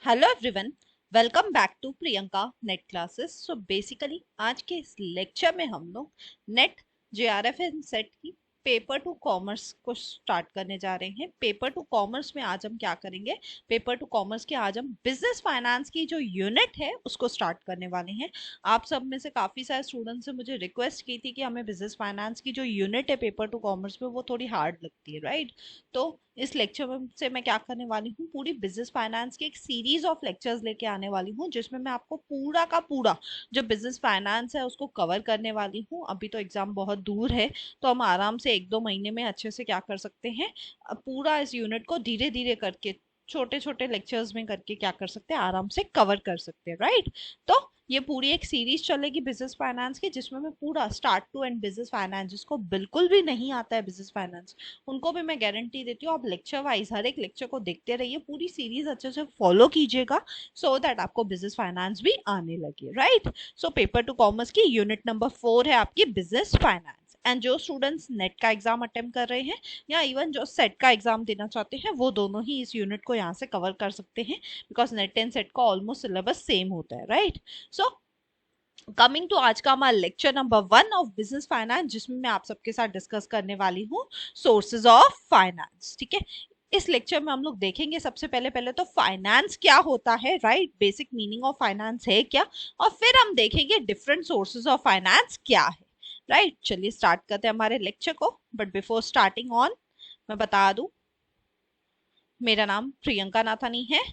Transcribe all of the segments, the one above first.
Hello everyone, welcome back to Priyanka NET classes. So basically आज के इस लेक्चर में हम लोग नेट जेआरएफ एंड सेट की पेपर टू कॉमर्स को स्टार्ट करने जा रहे हैं। पेपर टू कॉमर्स में आज हम क्या करेंगे, पेपर टू कॉमर्स के आज हम बिजनेस फाइनेंस की जो यूनिट है उसको स्टार्ट करने वाले हैं। आप सब में से काफ़ी सारे स्टूडेंट्स ने मुझे रिक्वेस्ट की थी कि हमें बिजनेस फाइनेंस की जो यूनिट है पेपर टू कॉमर्स में वो थोड़ी हार्ड लगती है, राइट। तो इस लेक्चर में से मैं क्या करने वाली हूँ, पूरी बिजनेस फाइनेंस की एक सीरीज ऑफ लेक्चर्स लेके आने वाली हूँ जिसमें मैं आपको पूरा का पूरा जो बिजनेस फाइनेंस है उसको कवर करने वाली हूँ। अभी तो एग्जाम बहुत दूर है, तो हम आराम से 1-2 महीने में अच्छे से क्या कर सकते हैं, पूरा इस यूनिट को धीरे धीरे करके छोटे छोटे लेक्चर्स में करके क्या कर सकते हैं, आराम से कवर कर सकते हैं, राइट। तो ये पूरी एक सीरीज चलेगी बिजनेस फाइनेंस की जिसमें मैं पूरा start to end business finance, जिसको बिल्कुल भी नहीं आता है बिजनेस फाइनेंस उनको भी मैं गारंटी देती हूँ, आप लेक्चर वाइज हर एक लेक्चर को देखते रहिए, पूरी सीरीज अच्छे से फॉलो कीजिएगा सो दैट आपको बिजनेस फाइनेंस भी आने लगे, right. So paper two commerce की यूनिट नंबर 4 है आपकी बिजनेस फाइनेंस। एंड जो स्टूडेंट्स नेट का एग्जाम अटेम्प्ट कर रहे हैं या इवन जो सेट का एग्जाम देना चाहते हैं वो दोनों ही इस यूनिट को यहाँ से कवर कर सकते हैं, बिकॉज नेट एंड सेट का ऑलमोस्ट सिलेबस सेम होता है, राइट। सो कमिंग टू आज का हमारा lecture number 1 of business finance, जिसमें मैं आप सबके साथ डिस्कस करने वाली हूँ सोर्सेज ऑफ फाइनेंस, ठीक है। इस लेक्चर में हम लोग देखेंगे सबसे पहले पहले तो फाइनेंस क्या होता है, right, basic meaning of finance है क्या, और फिर हम देखेंगे डिफरेंट सोर्सेज ऑफ फाइनेंस क्या है, राइट। चलिए स्टार्ट करते हैं हमारे लेक्चर को, बट बिफोर स्टार्टिंग ऑन मैं बता दूं, मेरा नाम प्रियंका नाथानी है,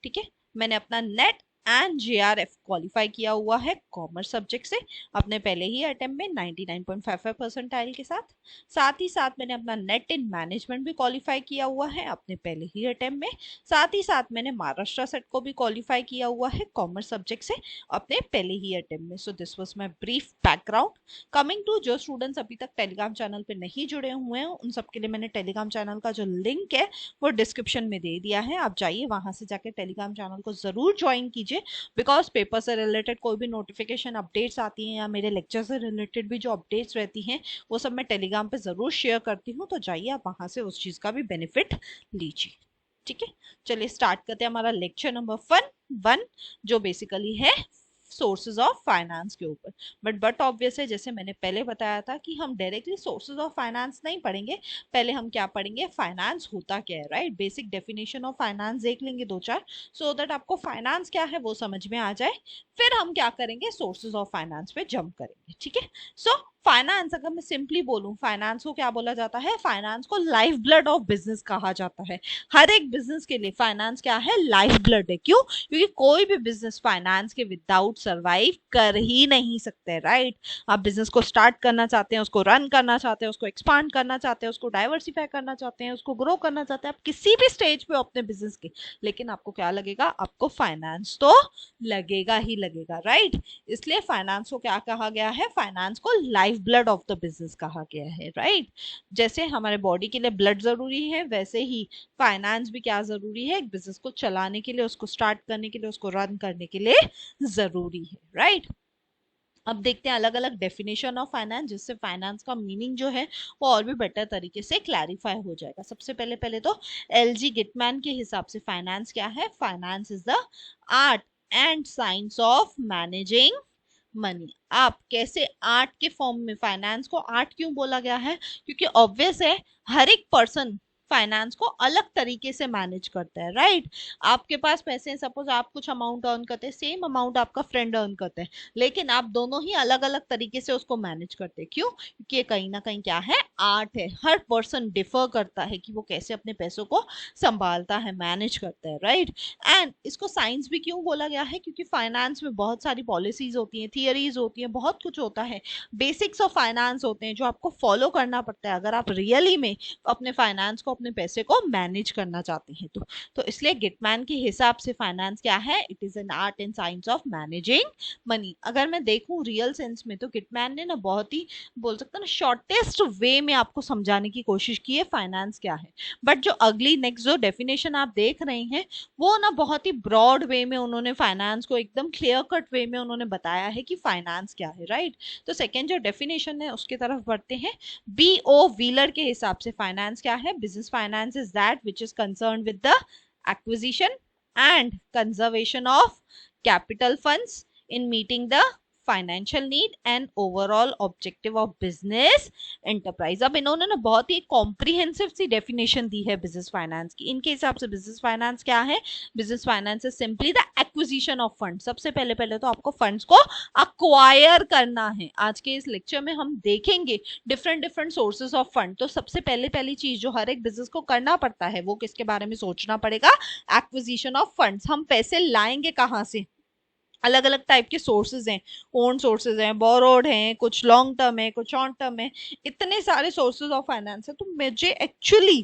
ठीक है। मैंने अपना नेट एंड जेआरएफ क्वालिफाई किया हुआ है कॉमर्स सब्जेक्ट से अपने पहले ही अटेम्प्ट में 99.55 परसेंटाइल के साथ। साथ ही साथ मैंने अपना नेट इन मैनेजमेंट भी क्वालिफाई किया हुआ है अपने पहले ही अटेम्प्ट में। साथ ही साथ मैंने महाराष्ट्र सेट को भी क्वालिफाई किया हुआ है कॉमर्स सब्जेक्ट से अपने पहले ही अटेम्प्ट में। So this was my brief background. Coming to जो स्टूडेंट्स अभी तक टेलीग्राम चैनल पर नहीं जुड़े हुए हैं उन सबके लिए मैंने टेलीग्राम चैनल का जो लिंक है वो डिस्क्रिप्शन में दे दिया है, आप जाइए वहां से जाके टेलीग्राम चैनल को जरूर ज्वाइन कीजिए, बिकॉज पेपर से रिलेटेड कोई भी नोटिफिकेशन अपडेट्स आती हैं या मेरे लेक्चर से रिलेटेड भी जो अपडेट्स रहती हैं वो सब मैं टेलीग्राम पे जरूर शेयर करती हूँ, तो जाइए आप वहां से उस चीज का भी बेनिफिट लीजिए, ठीक है। चलिए स्टार्ट करते हैं हमारा लेक्चर नंबर 1 जो बेसिकली है सोर्सेज ऑफ फाइनेंस के ऊपर। बट ऑब्वियस है, जैसे मैंने पहले बताया था कि हम डायरेक्टली सोर्सेज ऑफ फाइनेंस नहीं पढ़ेंगे, पहले हम क्या पढ़ेंगे, फाइनेंस होता क्या है, right. Basic definition of finance देख लेंगे दो चार, सो दैट आपको फाइनेंस क्या है वो समझ में आ जाए। फिर हम क्या करेंगे, सोर्सेज ऑफ फाइनेंस पे जंप करेंगे, ठीक है। सो फाइनेंस अगर मैं सिंपली बोलूं, फाइनेंस को क्या बोला जाता है, फाइनेंस को लाइफ ब्लड ऑफ बिजनेस कहा जाता है। हर एक बिजनेस के लिए फाइनेंस क्या है, लाइफ ब्लड है। क्यों? क्योंकि कोई भी बिजनेस फाइनेंस के विदाउट सरवाइव कर ही नहीं सकते, राइट। आप बिजनेस को स्टार्ट करना चाहते हैं, उसको रन करना चाहते हैं, उसको एक्सपांड करना चाहते हैं, उसको डाइवर्सिफाई करना चाहते हैं, उसको ग्रो करना चाहते हैं, आप किसी भी स्टेज पे अपने बिजनेस के, लेकिन आपको क्या लगेगा, आपको फाइनेंस तो लगेगा ही लगेगा, राइट। इसलिए फाइनेंस को क्या कहा गया है, फाइनेंस को life blood of the business कहा गया है, राइट। जैसे हमारे बॉडी के लिए ब्लड जरूरी है, वैसे ही फाइनेंस भी क्या जरूरी है, एक बिजनेस को चलाने के लिए, उसको स्टार्ट करने के लिए, उसको रन करने के लिए जरूरी है, राइट। अब देखते हैं अलग अलग डेफिनेशन ऑफ फाइनेंस, जिससे फाइनेंस का मीनिंग जो है वो और भी बेटर तरीके से क्लैरिफाई हो जाएगा। सबसे पहले पहले तो एलजी गिटमैन के हिसाब से फाइनेंस क्या है, finance is the art and science of managing money. आप कैसे, आर्ट के फॉर्म में, फाइनेंस को आर्ट क्यों बोला गया है, क्योंकि ऑब्वियस है हर एक पर्सन फाइनेंस को अलग तरीके से मैनेज करता है, राइट। आपके पास पैसे हैं, सपोज आप कुछ अमाउंट अर्न करते हैं, सेम अमाउंट आपका फ्रेंड अर्न करता है, लेकिन आप दोनों ही अलग अलग तरीके से उसको मैनेज करते हैं। क्यों? क्योंकि ये कहीं ना कहीं क्या है, आर्ट है। हर पर्सन डिफर करता है कि वो कैसे अपने पैसों को संभालता है, मैनेज करता है, राइट। एंड इसको साइंस भी क्यों बोला गया है, क्योंकि फाइनेंस में बहुत सारी पॉलिसीज होती हैं, थियरीज होती हैं, बहुत कुछ होता है, बेसिक्स ऑफ फाइनेंस होते हैं जो आपको फॉलो करना पड़ता है अगर आप रियली में अपने फाइनेंस को, अपने पैसे को मैनेज करना चाहते हैं। तो इसलिए गिटमैन के हिसाब से फाइनेंस क्या है, it is an art and science of managing money. अगर मैं देखूं रियल सेंस में तो गिटमैन ने ना बहुत ही, बोल सकते हैं ना, शॉर्टेस्ट वे में आपको समझाने की कोशिश की है फाइनेंस क्या है। बट जो अगली नेक्स्ट जो डेफिनेशन आप देख रहे हैं वो ना बहुत ही ब्रॉड वे में उन्होंने फाइनेंस को एकदम क्लियर कट वे में उन्होंने बताया है कि फाइनेंस क्या है, राइट। तो सेकेंड जो डेफिनेशन है उसके तरफ बढ़ते हैं। बी ओ व्हीलर के हिसाब से फाइनेंस क्या है, business finance is that which is concern with the acquisition and conservation of capital funds in meeting the financial need and overall objective of business enterprise. अब इन्होंने ना बहुत ही कॉम्प्रिहेंसिव सी definition दी है बिजनेस फाइनेंस की। इनके हिसाब से बिजनेस फाइनेंस क्या है? Business finance is simply the acquisition of fund. सबसे पहले तो आपको फंड्स को अक्वायर करना है। आज के इस लेक्चर में हम देखेंगे डिफरेंट सोर्सेज ऑफ फंड। तो सबसे पहली चीज जो हर एक बिजनेस को करना पड़ता है वो किसके बारे में सोचना पड़ेगा? Acquisition of funds. हम पैसे लाएंगे कहाँ से? अलग अलग टाइप के सोर्सेज हैं, ओन सोर्सेज हैं, बोरोड हैं, कुछ लॉन्ग टर्म है, कुछ शॉर्ट टर्म है, इतने सारे सोर्सेज ऑफ फाइनेंस है। तो मुझे एक्चुअली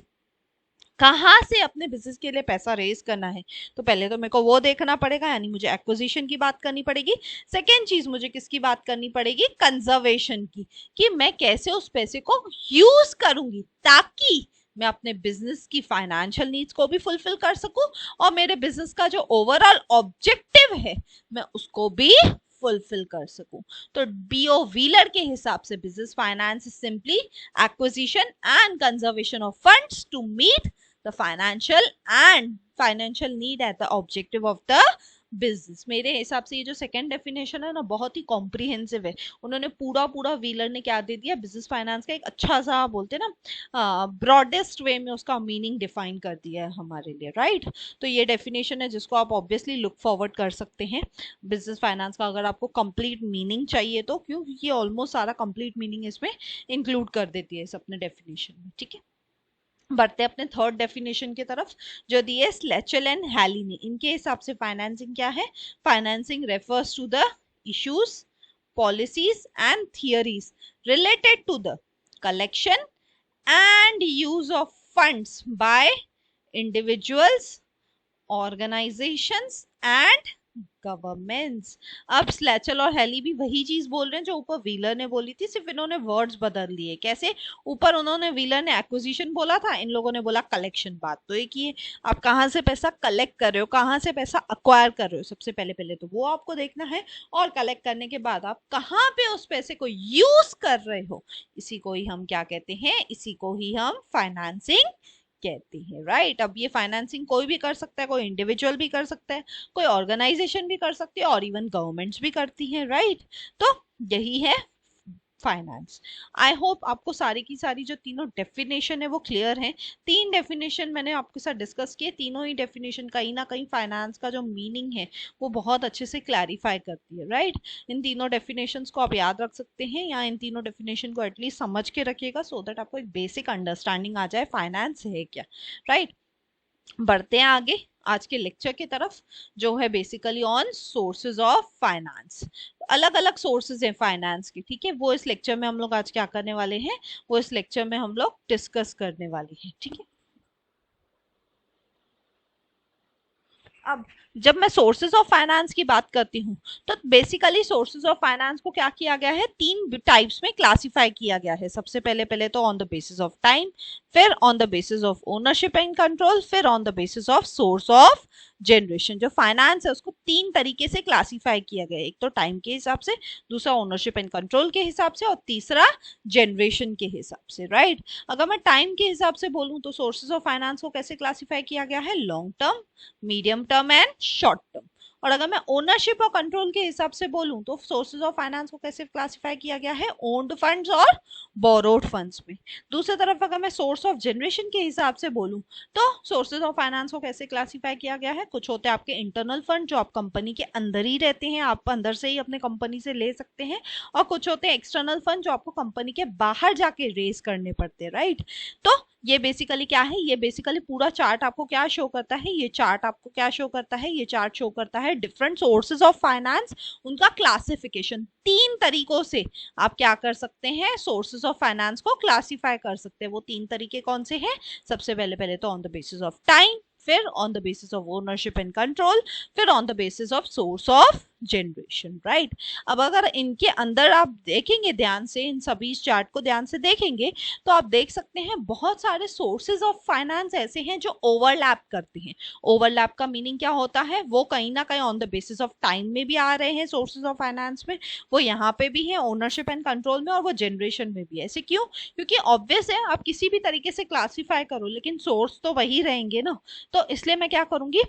कहाँ से अपने बिजनेस के लिए पैसा रेज करना है? तो पहले तो मेरे को वो देखना पड़ेगा, यानी मुझे एक्विजिशन की बात करनी पड़ेगी। सेकेंड चीज मुझे किसकी बात करनी पड़ेगी? कंजर्वेशन की, कि मैं कैसे उस पैसे को यूज करूंगी ताकि मैं अपने बिजनेस की फाइनेंशियल नीड्स को भी फुलफिल कर सकूं और मेरे बिजनेस का जो ओवरऑल ऑब्जेक्टिव है मैं उसको भी फुलफिल कर सकूं। तो बीओ व्हीलर के हिसाब से business finance is simply acquisition and conservation of funds to meet the financial need at the objective of the business. मेरे हिसाब से ये जो सेकंड डेफिनेशन है ना बहुत ही कॉम्प्रिहेंसिव है। उन्होंने पूरा व्हीलर ने क्या दे दिया? बिजनेस फाइनेंस का एक अच्छा सा बोलते हैं ना ब्रॉडेस्ट वे में उसका मीनिंग डिफाइन कर दिया है हमारे लिए, राइट। तो ये डेफिनेशन है जिसको आप ऑब्वियसली लुक फॉरवर्ड कर सकते हैं। बिजनेस फाइनेंस का अगर आपको कंप्लीट मीनिंग चाहिए तो, क्योंकि ये ऑलमोस्ट सारा कंप्लीट मीनिंग इसमें इंक्लूड कर देती है इस अपने डेफिनेशन में, ठीक है। बढ़ते अपने थर्ड डेफिनेशन की तरफ जो दी है स्लेचल एंड हैली ने। इनके हिसाब से फाइनेंसिंग क्या है? Financing refers to the issues, policies and theories related to the collection and use of funds by individuals, organisations and governments. अब स्लेचल और हेली भी वही चीज बोल रहे हैं जो ऊपर व्हीलर ने बोली थी, सिर्फ इन्होंने वर्ड्स बदल दिए। कैसे? ऊपर उन्होंने व्हीलर ने एक्विजिशन बोला था, इन लोगों ने बोला कलेक्शन। बात तो एक ही है, आप कहाँ से पैसा कलेक्ट कर रहे हो, कहाँ से पैसा अक्वायर कर रहे हो, सबसे पहले तो वो आपको देखना है। और कलेक्ट करने के बाद आप कहाँ पे उस पैसे को यूज कर रहे हो, इसी को ही हम क्या कहते हैं? इसी को ही हम फाइनेंसिंग कहते हैं, राइट। अब ये फाइनेंसिंग कोई भी कर सकता है, कोई इंडिविजुअल भी कर सकता है, कोई ऑर्गेनाइजेशन भी कर सकती है और इवन गवर्नमेंट्स भी करती हैं, राइट। तो यही है फाइनेंस। आई होप आपको सारी की सारी जो तीनों डेफिनेशन है वो क्लियर है। तीन डेफिनेशन मैंने आपके साथ डिस्कस किए, तीनों ही डेफिनेशन कहीं ना कहीं फाइनेंस का जो मीनिंग है वो बहुत अच्छे से क्लैरिफाई करती है, राइट। इन तीनों डेफिनेशंस को आप याद रख सकते हैं या इन तीनों डेफिनेशन को एटलीस्ट समझ के रखिएगा सो दैट आपको एक बेसिक अंडरस्टैंडिंग आ जाए फाइनेंस है क्या, राइट। बढ़ते हैं आगे आज के लेक्चर की तरफ जो है basically on sources of finance. अलग अलग सोर्सेज हैं फाइनेंस के, ठीक है। वो इस लेक्चर में हम लोग आज क्या करने वाले हैं, वो इस लेक्चर में हम लोग डिस्कस करने वाले हैं, ठीक है। अब जब मैं सोर्सेज ऑफ फाइनेंस की बात करती हूँ तो बेसिकली सोर्सेज ऑफ फाइनेंस को क्या किया गया है? तीन टाइप्स में क्लासिफाई किया गया है। सबसे पहले तो on the basis of time, फिर on the basis of ownership and control, फिर on the basis of source of generation. जो फाइनेंस है उसको तीन तरीके से क्लासिफाई किया गया है। एक तो टाइम के हिसाब से, दूसरा ओनरशिप एंड कंट्रोल के हिसाब से और तीसरा जनरेशन के हिसाब से, राइट। अगर मैं टाइम के हिसाब से बोलूं तो सोर्सेज ऑफ फाइनेंस को कैसे क्लासिफाई किया गया है? Long term, medium term and short term. और अगर मैं ओनरशिप और कंट्रोल के हिसाब से बोलूं तो सोर्सेज ऑफ फाइनेंस को कैसे क्लासिफाई किया गया है? ओन्ड फंड्स और बोरोड फंड्स में। दूसरी तरफ अगर मैं सोर्स ऑफ जनरेशन के हिसाब से बोलूं तो सोर्सेज ऑफ फाइनेंस को कैसे क्लासिफाई किया गया है? कुछ होते हैं आपके इंटरनल फंड जो आप कंपनी के अंदर ही रहते हैं, आप अंदर से ही अपने कंपनी से ले सकते हैं, और कुछ होते हैं एक्सटर्नल फंड जो आपको कंपनी के बाहर जाके रेज करने पड़ते हैं, राइट। तो ये बेसिकली क्या है? ये बेसिकली पूरा चार्ट आपको क्या शो करता है? ये चार्ट आपको क्या शो करता है? ये चार्ट शो करता है डिफरेंट सोर्सेज ऑफ फाइनेंस, उनका क्लासिफिकेशन। तीन तरीकों से आप क्या कर सकते हैं? सोर्सेज ऑफ फाइनेंस को क्लासिफाई कर सकते हैं। वो तीन तरीके कौन से हैं? सबसे पहले तो on the basis of time, फिर on the basis of ownership and control, फिर on the basis of source of generation, right. अब अगर इनके अंदर आप देखेंगे ध्यान से, इन सभी चार्ट को ध्यान से देखेंगे तो आप देख सकते हैं बहुत सारे सोर्सेज ऑफ फाइनेंस ऐसे हैं जो ओवरलैप करते हैं। ओवरलैप का मीनिंग क्या होता है? वो कहीं ना कहीं on the basis of time में भी आ रहे हैं सोर्सेज ऑफ फाइनेंस में, वो यहाँ पे भी है ओनरशिप एंड कंट्रोल में, और वो जनरेशन में भी है। ऐसे क्यों? क्योंकि ऑब्वियस है आप किसी भी तरीके से क्लासिफाई करो लेकिन सोर्स तो वही रहेंगे ना। तो इसलिए मैं क्या करूंगी,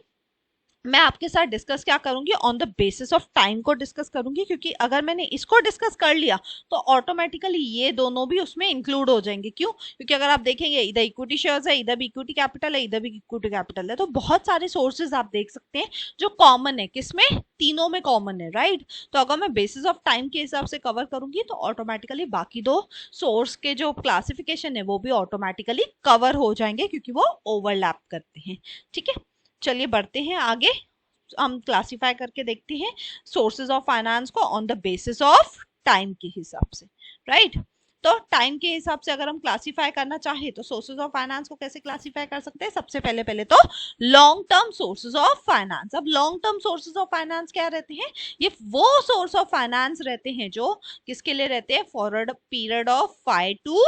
मैं आपके साथ डिस्कस क्या करूंगी, on the basis of time को डिस्कस करूंगी, क्योंकि अगर मैंने इसको डिस्कस कर लिया तो ऑटोमेटिकली ये दोनों भी उसमें इंक्लूड हो जाएंगे। क्यों? क्योंकि अगर आप देखेंगे इधर इक्विटी शेयर्स है, इधर भी इक्विटी कैपिटल है, इधर भी इक्विटी कैपिटल है, तो बहुत सारे सोर्सेज आप देख सकते हैं जो कॉमन है, किसमें, तीनों में कॉमन है, राइट। तो अगर मैं बेसिस ऑफ टाइम के हिसाब से कवर करूंगी तो ऑटोमेटिकली बाकी दो सोर्स के जो क्लासिफिकेशन है वो भी ऑटोमेटिकली कवर हो जाएंगे, क्योंकि वो ओवरलैप करते हैं। ठीक है, चलिए बढ़ते हैं आगे। हम क्लासिफाई करके देखते हैं सोर्सेज ऑफ फाइनेंस को on the basis of time के हिसाब से, राइट। तो टाइम के हिसाब से अगर हम क्लासिफाई करना चाहे तो सोर्सेज ऑफ फाइनेंस को कैसे क्लासिफाई कर सकते हैं? सबसे पहले पहले तो long term sources of finance. अब long term sources of finance क्या रहते हैं? ये वो सोर्स ऑफ फाइनेंस रहते हैं जो किसके लिए रहते हैं? For a period of 5 to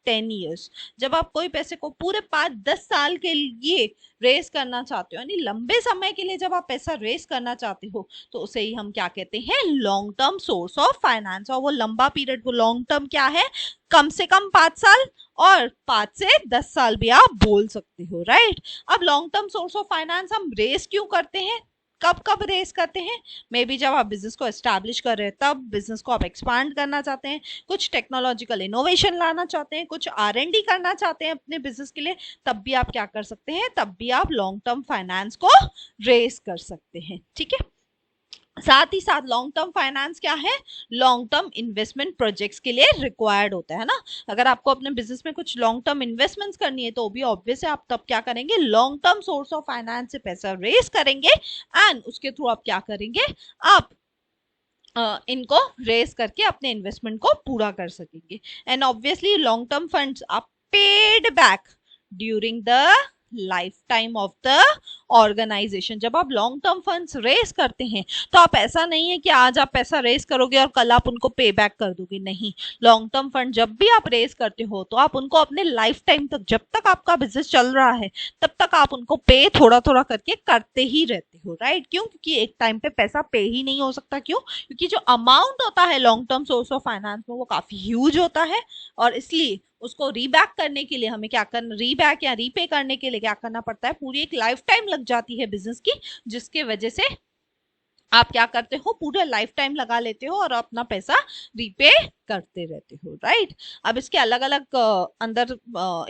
10 years। जब आप कोई पैसे को पूरे 5-10 साल के लिए रेस करना चाहते हो, यानी लंबे समय के लिए जब आप पैसा रेस करना चाहते हो, तो उसे ही हम क्या कहते हैं? Long term source of finance. और वो लंबा पीरियड, वो लॉन्ग टर्म क्या है? कम से कम 5 साल, और 5 से 10 साल भी आप बोल सकते हो, राइट। अब long term source of finance हम रेस क्यों करते हैं? कब कब रेस करते हैं? मे बी जब आप बिजनेस को एस्टैब्लिश कर रहे हैं, तब बिजनेस को आप एक्सपांड करना चाहते हैं, कुछ टेक्नोलॉजिकल इनोवेशन लाना चाहते हैं, कुछ R&D करना चाहते हैं अपने बिजनेस के लिए, तब भी आप क्या कर सकते हैं? तब भी आप लॉन्ग टर्म फाइनेंस को रेस कर सकते हैं। ठीक है, साथ ही साथ लॉन्ग टर्म फाइनेंस क्या है? लॉन्ग टर्म इन्वेस्टमेंट प्रोजेक्ट्स के लिए रिक्वायर्ड होता है ना। अगर आपको अपने बिजनेस में कुछ लॉन्ग टर्म इन्वेस्टमेंट्स करनी है तो भी ऑब्वियस है आप तब क्या करेंगे? Long term source of finance से पैसा रेस करेंगे, एंड उसके थ्रू आप क्या करेंगे? आप इनको रेस करके अपने इन्वेस्टमेंट को पूरा कर सकेंगे। And obviously long term funds आप paid back during the lifetime of the organisation. जब आप लॉन्ग टर्म फंड्स रेस करते हैं तो आप, ऐसा नहीं है कि आज आप पैसा रेस करोगे और कल आप उनको पे बैक कर दोगे, नहीं। लॉन्ग टर्म फंड जब भी आप रेस करते हो तो आप उनको अपने लाइफ टाइम तक, जब तक आपका बिजनेस चल रहा है तब तक आप उनको पे थोड़ा थोड़ा करके करते ही रहते हो, राइट। क्यों? क्योंकि एक टाइम पे पैसा पे ही नहीं हो सकता। क्यों? क्योंकि जो अमाउंट होता है long term source of finance में वो काफी ह्यूज होता है, और इसलिए उसको रीबैक करने के लिए हमें क्या करना, रीबैक या रीपे करने के लिए क्या करना पड़ता है? पूरी एक लाइफ टाइम लग जाती है बिजनेस की, जिसके वजह से आप क्या करते हो? पूरा लाइफ टाइम लगा लेते हो और अपना पैसा रीपे करते रहते हो, राइट। अब इसके अलग अलग अंदर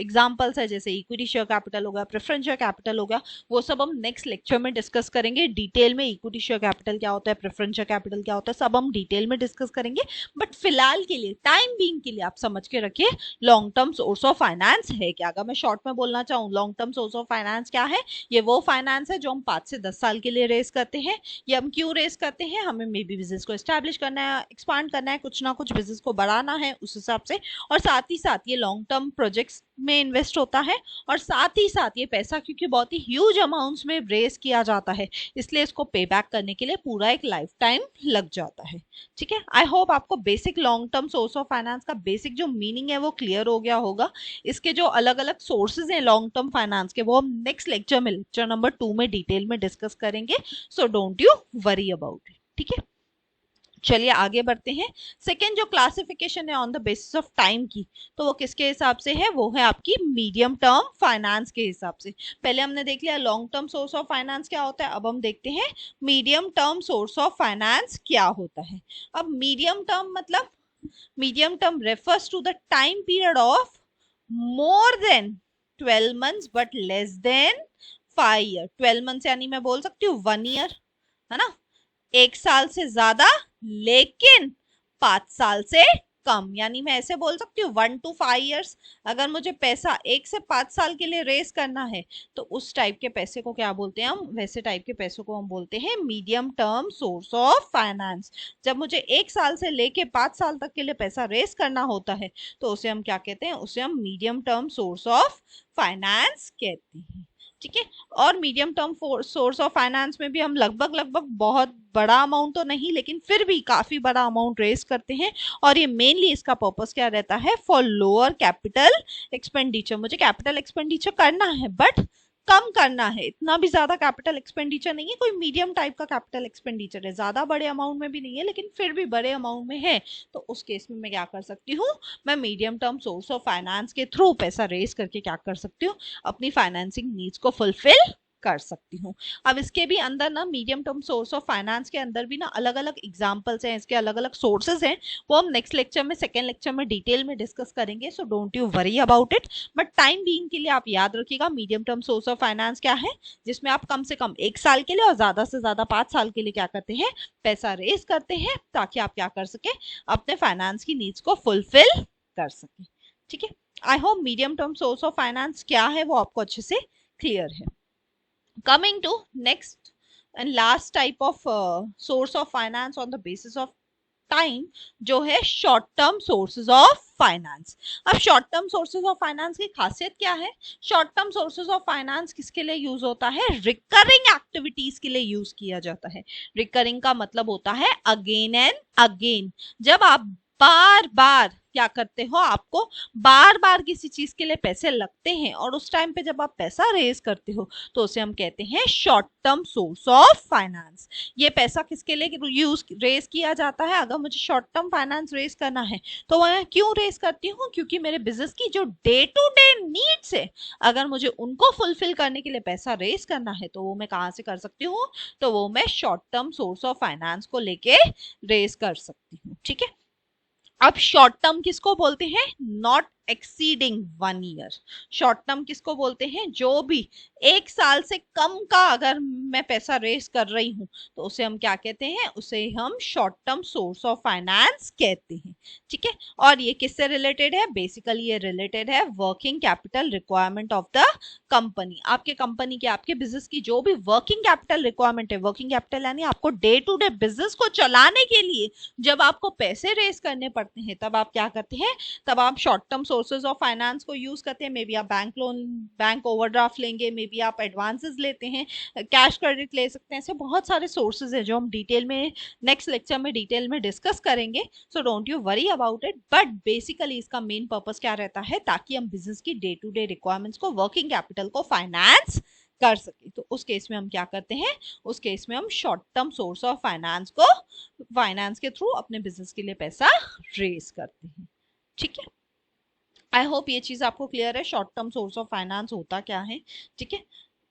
एग्जांपल्स है, जैसे इक्विटी शेयर कैपिटल हो गया, प्रेफरेंस शेयर कैपिटल हो गया, वो सब हम नेक्स्ट लेक्चर में डिस्कस करेंगे डिटेल में। इक्विटी शेयर कैपिटल क्या होता है, प्रेफरेंस शेयर कैपिटल क्या होता है, सब हम डिटेल में डिस्कस करेंगे। बट फिलहाल के लिए, टाइम बीइंग के लिए आप समझ के रखिए long term source of finance है क्या। अगर मैं शॉर्ट में बोलना चाहूँ, long term source of finance क्या है? ये वो फाइनेंस है जो हम 5 से 10 साल के लिए रेस करते हैं। ये हम क्यों रेस करते हैं? हमें मे बी बिजनेस को एस्टैब्लिश करना है, एक्सपांड करना है, कुछ ना कुछ बिजनेस को बढ़ाना है, उस हिसाब से। और साथ ही साथ ये लॉन्ग टर्म प्रोजेक्ट्स में इन्वेस्ट होता है, और साथ ही साथ ये पैसा क्योंकि बहुत ही ह्यूज अमाउंट्स में रेस किया जाता है, इसलिए इसको पे बैक करने के लिए पूरा एक लाइफ टाइम लग जाता है। ठीक है, आई होप आपको basic long term source of finance का बेसिक जो मीनिंग है वो क्लियर हो गया होगा। इसके जो अलग अलग सोर्सेज हैं लॉन्ग टर्म फाइनेंस के, वो हम नेक्स्ट लेक्चर में, लेक्चर नंबर 2 में डिटेल में डिस्कस करेंगे। So don't you worry about it. ठीक है, चलिए आगे बढ़ते हैं। सेकेंड जो क्लासिफिकेशन है on the basis of time की, तो वो किसके हिसाब से है? वो है आपकी मीडियम टर्म फाइनेंस के हिसाब से। पहले हमने देख लिया long term source of finance क्या होता है, अब हम देखते हैं medium term source of finance क्या होता है। अब मीडियम टर्म मतलब, medium term refers to the time period of more than 12 months but less than 5 year। 12 months यानी मैं बोल सकती हूँ 1 year, है ना। 1 साल से ज्यादा लेकिन 5 साल से कम, यानी मैं ऐसे बोल सकती हूँ 1 to 5 years। अगर मुझे पैसा 1 से 5 साल के लिए रेस करना है तो उस टाइप के पैसे को क्या बोलते हैं हम? वैसे टाइप के पैसों को हम बोलते हैं medium term source of finance. जब मुझे 1 साल से लेके 5 साल तक के लिए पैसा रेस करना होता है तो उसे हम क्या कहते हैं? उसे हम medium term source of finance कहते हैं। ठीक है, और medium term source of finance में भी हम लगभग लगभग बहुत बड़ा अमाउंट तो नहीं, लेकिन फिर भी काफी बड़ा अमाउंट रेस करते हैं। और ये मेनली इसका पर्पस क्या रहता है? For lower capital expenditure. मुझे कैपिटल एक्सपेंडिचर करना है बट कम करना है, इतना भी ज्यादा कैपिटल एक्सपेंडिचर नहीं है, कोई मीडियम टाइप का कैपिटल एक्सपेंडिचर है, ज्यादा बड़े अमाउंट में भी नहीं है लेकिन फिर भी बड़े अमाउंट में है। तो उस केस में मैं क्या कर सकती हूँ? मैं medium term source of finance के थ्रू पैसा रेस करके क्या कर सकती हूँ? अपनी फाइनेंसिंग नीड्स को फुलफिल कर सकती हूँ। अब इसके भी अंदर ना medium term source of finance के अंदर भी ना अलग अलग एग्जांपल्स हैं, इसके अलग अलग सोर्सेज हैं, वो हम नेक्स्ट लेक्चर में, सेकेंड लेक्चर में डिटेल में डिस्कस करेंगे। So don't you worry about it, but time being के लिए आप याद रखिएगा medium term source of finance क्या है, जिसमें आप कम से कम 1 साल के लिए और ज्यादा से ज्यादा 5 साल के लिए क्या करते हैं, पैसा रेज करते हैं, ताकि आप क्या कर सके, अपने फाइनेंस की नीड्स को फुलफिल कर सके। ठीक है, I hope medium term source of finance क्या है वो आपको अच्छे से क्लियर है। Coming to next and last type of source of finance on the basis of time, जो है short term sources of finance. अब short term sources of finance की खासियत क्या है, short term sources of finance किसके लिए यूज होता है, रिकरिंग एक्टिविटीज के लिए यूज किया जाता है। रिकरिंग का मतलब होता है अगेन एंड अगेन, जब आप बार बार क्या करते हो, आपको बार बार किसी चीज के लिए पैसे लगते हैं और उस टाइम पे जब आप पैसा रेज करते हो तो उसे हम कहते हैं short term source of finance. ये पैसा किसके लिए यूज रेज किया जाता है, अगर मुझे शॉर्ट टर्म फाइनेंस रेज करना है तो मैं क्यों रेज करती हूँ, क्योंकि मेरे बिजनेस की जो डे टू डे नीड्स है, अगर मुझे उनको फुलफिल करने के लिए पैसा रेज करना है तो वो मैं कहाँ से कर सकती हूँ, तो वो मैं short term source of finance को लेके रेज कर सकती हूँ। ठीक है, अब शॉर्ट टर्म किसको बोलते हैं, not exceeding 1 year. Short term किसको बोलते हैं, जो भी 1 साल से कम का अगर मैं पैसा रेस कर रही हूं तो उसे हम क्या कहते हैं, उसे हम short term source of finance कहते हैं। ठीक है, और ये किससे रिलेटेड है, बेसिकली ये रिलेटेड है working capital requirement of the company. आपके कंपनी के, आपके बिजनेस की जो भी वर्किंग कैपिटल रिक्वायरमेंट है, वर्किंग कैपिटल यानी आपको डे टू डे बिजनेस को चलाने के लिए जब आपको पैसे रेस करने पड़ते हैं तब आप क्या करते हैं, तब आप short term sources of finance को यूज करते हैं। मे बी आप बैंक लोन, बैंक ओवरड्राफ्ट लेंगे, मे बी आप एडवांसेस लेते हैं, कैश क्रेडिट ले सकते हैं, ऐसे बहुत सारे सोर्सेज हैं जो हम डिटेल में नेक्स्ट लेक्चर में डिटेल में डिस्कस करेंगे। So don't you worry about it, but basically इसका मेन पर्पस क्या रहता है, ताकि हम बिजनेस की डे टू डे रिक्वायरमेंट्स को, वर्किंग कैपिटल को फाइनेंस कर सके। तो उस केस में हम क्या करते हैं, उस केस में हम short term source of finance को, फाइनेंस के थ्रू अपने बिजनेस के लिए पैसा रेज करते हैं। ठीक है, आई होप ये चीज आपको क्लियर है, short term source of finance होता क्या है। ठीक है,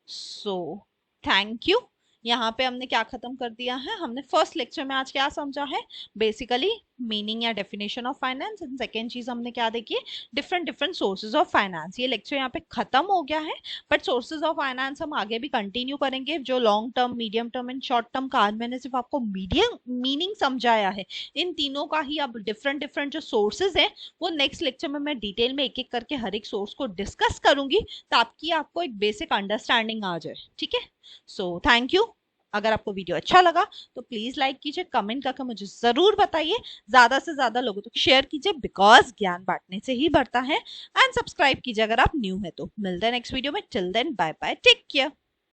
सो थैंक यू। यहाँ पे हमने क्या खत्म कर दिया है, हमने फर्स्ट लेक्चर में आज क्या समझा है, बेसिकली मीनिंग या definition of finance, and second चीज हमने क्या देखी, different different sources of finance. ये लेक्चर यहाँ पे खत्म हो गया है, बट सोर्सेज ऑफ फाइनेंस हम आगे भी कंटिन्यू करेंगे। जो long term, medium term and short term का आज मैंने सिर्फ आपको मीडियम मीनिंग समझाया है, इन तीनों का ही अब डिफरेंट डिफरेंट जो सोर्सेज है वो नेक्स्ट लेक्चर में मैं डिटेल में एक एक करके हर एक सोर्स को डिस्कस करूंगी, ताकि आपको एक बेसिक अंडरस्टैंडिंग आ जाए। ठीक है, सो थैंक यू। अगर आपको वीडियो अच्छा लगा तो प्लीज लाइक कीजिए, कमेंट करके मुझे जरूर बताइए, ज्यादा से ज्यादा लोगों तक शेयर कीजिए, बिकॉज ज्ञान बांटने से ही बढ़ता है। एंड सब्सक्राइब कीजिए अगर आप न्यू है तो। मिलते हैं नेक्स्ट वीडियो में, till then bye bye, take care.